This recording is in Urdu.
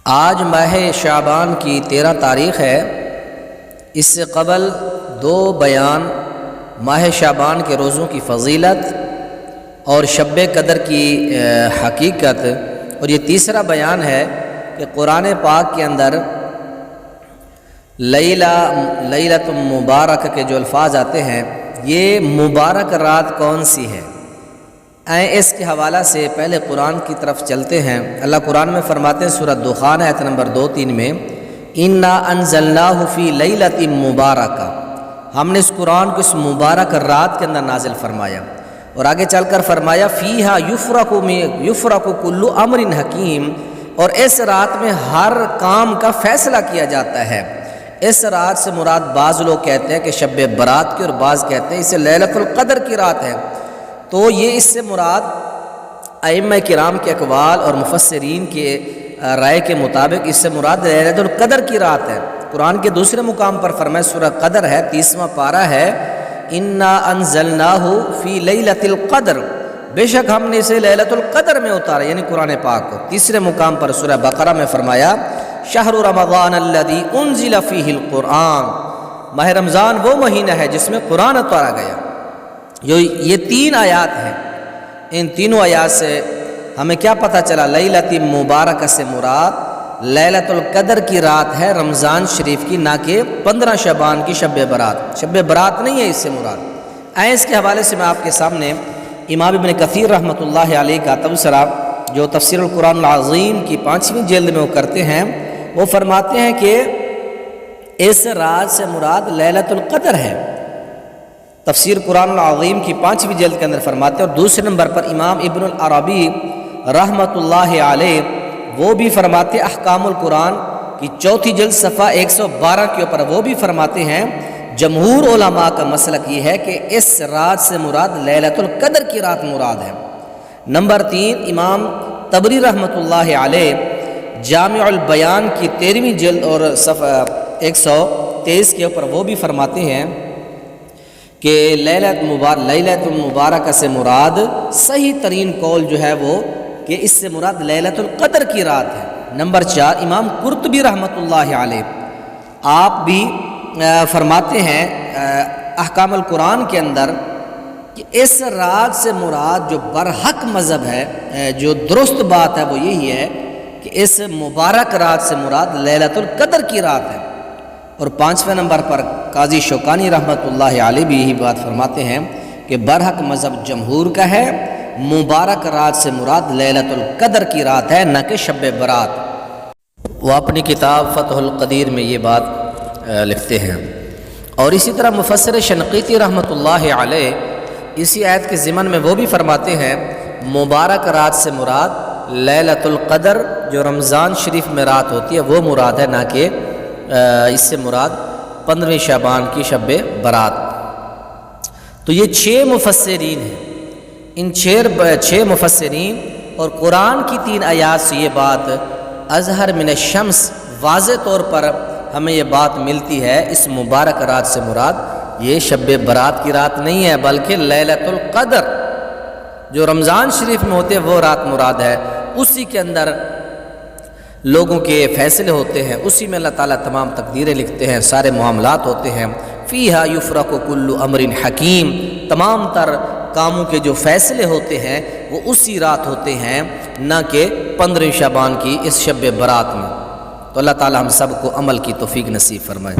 آج ماہ شعبان کی 13 تاریخ ہے۔ اس سے قبل 2 بیان ماہ شعبان کے روزوں کی فضیلت اور شب قدر کی حقیقت، اور یہ تیسرا بیان ہے کہ قرآن پاک کے اندر لیلۃ مبارک کے جو الفاظ آتے ہیں، یہ مبارک رات کون سی ہے؟ اس کے حوالہ سے پہلے قرآن کی طرف چلتے ہیں۔ اللہ قرآن میں فرماتے ہیں سورۃ دخان آیت نمبر 2-3 میں، اِنَّا أَنزَلْنَاهُ فِي لَيْلَةٍ مُبَارَكَةٍ، ہم نے اس قرآن کو اس مبارک رات کے اندر نازل فرمایا، اور آگے چل کر فرمایا فِيهَا يُفْرَقُ كُلُّ أَمْرٍ حَكِيمٍ، اور اس رات میں ہر کام کا فیصلہ کیا جاتا ہے۔ اس رات سے مراد بعض لوگ کہتے ہیں کہ شب برات کی، اور بعض کہتے ہیں اسے لیلۃ القدر کی رات ہے۔ تو یہ اس سے مراد ائمہ کرام کے اقوال اور مفسرین کے رائے کے مطابق اس سے مراد لیلۃ القدر کی رات ہے۔ قرآن کے دوسرے مقام پر فرمایا، سورہ قدر ہے 30واں پارہ ہے، اِنَّا أَنزَلْنَاهُ فِي لَيْلَةِ الْقَدْرِ، بے شک ہم نے اسے لیلۃ القدر میں اتارا، یعنی قرآن پاک کو۔ تیسرے مقام پر سورہ بقرہ میں فرمایا، شہر رمضان الذی انزل فیہ القرآن، ماہ رمضان وہ مہینہ ہے جس میں قرآن اتارا گیا۔ یہ 3 آیات ہیں، ان تینوں آیات سے ہمیں کیا پتہ چلا؟ لیلۃ مبارکہ سے مراد لیلۃ القدر کی رات ہے رمضان شریف کی، نہ کہ 15 شعبان کی شب برات۔ شب برات نہیں ہے اس سے مراد۔ اس کے حوالے سے میں آپ کے سامنے امام ابن کثیر رحمۃ اللہ علیہ کا تبصرہ جو تفسیر القرآن العظیم کی 5ویں جلد میں وہ کرتے ہیں، وہ فرماتے ہیں کہ اس رات سے مراد لیلۃ القدر ہے۔ تفسیر قرآن العظیم کی 5ویں جلد کے اندر فرماتے ہیں، اور دوسرے نمبر پر امام ابن العربی رحمۃ اللہ علیہ وہ بھی فرماتے ہیں، احکام القرآن کی 4تھی جلد صفحہ 112 کے اوپر وہ بھی فرماتے ہیں، جمہور علماء کا مسلک یہ ہے کہ اس رات سے مراد لیلۃ القدر کی رات مراد ہے۔ نمبر 3 امام طبری رحمۃ اللہ علیہ جامع البیان کی 13ویں جلد اور صفحہ 123 کے اوپر وہ بھی فرماتے ہیں کہ لیلۃ المبارکہ سے مراد صحیح ترین قول جو ہے وہ کہ اس سے مراد لیلۃ القدر کی رات ہے۔ نمبر 4 امام قرطبی رحمۃ اللہ علیہ آپ بھی فرماتے ہیں احکام القرآن کے اندر کہ اس رات سے مراد جو برحق مذہب ہے، جو درست بات ہے وہ یہی ہے کہ اس مبارک رات سے مراد لیلۃ القدر کی رات ہے۔ اور 5ویں نمبر پر قاضی شوکانی رحمۃ اللہ علیہ بھی یہی بات فرماتے ہیں کہ برحق مذہب جمہور کا ہے، مبارک رات سے مراد لیلۃ القدر کی رات ہے، نہ کہ شب برات۔ وہ اپنی کتاب فتح القدیر میں یہ بات لکھتے ہیں۔ اور اسی طرح مفسر شنقیطی رحمۃ اللہ علیہ اسی آیت کے ضمن میں وہ بھی فرماتے ہیں، مبارک رات سے مراد لیلۃ القدر جو رمضان شریف میں رات ہوتی ہے وہ مراد ہے، نہ کہ اس سے مراد 15ویں شعبان کی شب برات۔ تو یہ 6 مفسرین ہیں، ان 6 مفسرین اور قرآن کی 3 آیات سے یہ بات اظہر من الشمس واضح طور پر ہمیں یہ بات ملتی ہے، اس مبارک رات سے مراد یہ شب برات کی رات نہیں ہے، بلکہ لیلۃ القدر جو رمضان شریف میں ہوتے ہیں وہ رات مراد ہے۔ اسی کے اندر لوگوں کے فیصلے ہوتے ہیں، اسی میں اللہ تعالیٰ تمام تقدیریں لکھتے ہیں، سارے معاملات ہوتے ہیں۔ فیہا یفرق کل امر حکیم، تمام تر کاموں کے جو فیصلے ہوتے ہیں وہ اسی رات ہوتے ہیں، نہ کہ 15 شعبان کی اس شب برات میں۔ تو اللہ تعالیٰ ہم سب کو عمل کی توفیق نصیب فرمائے۔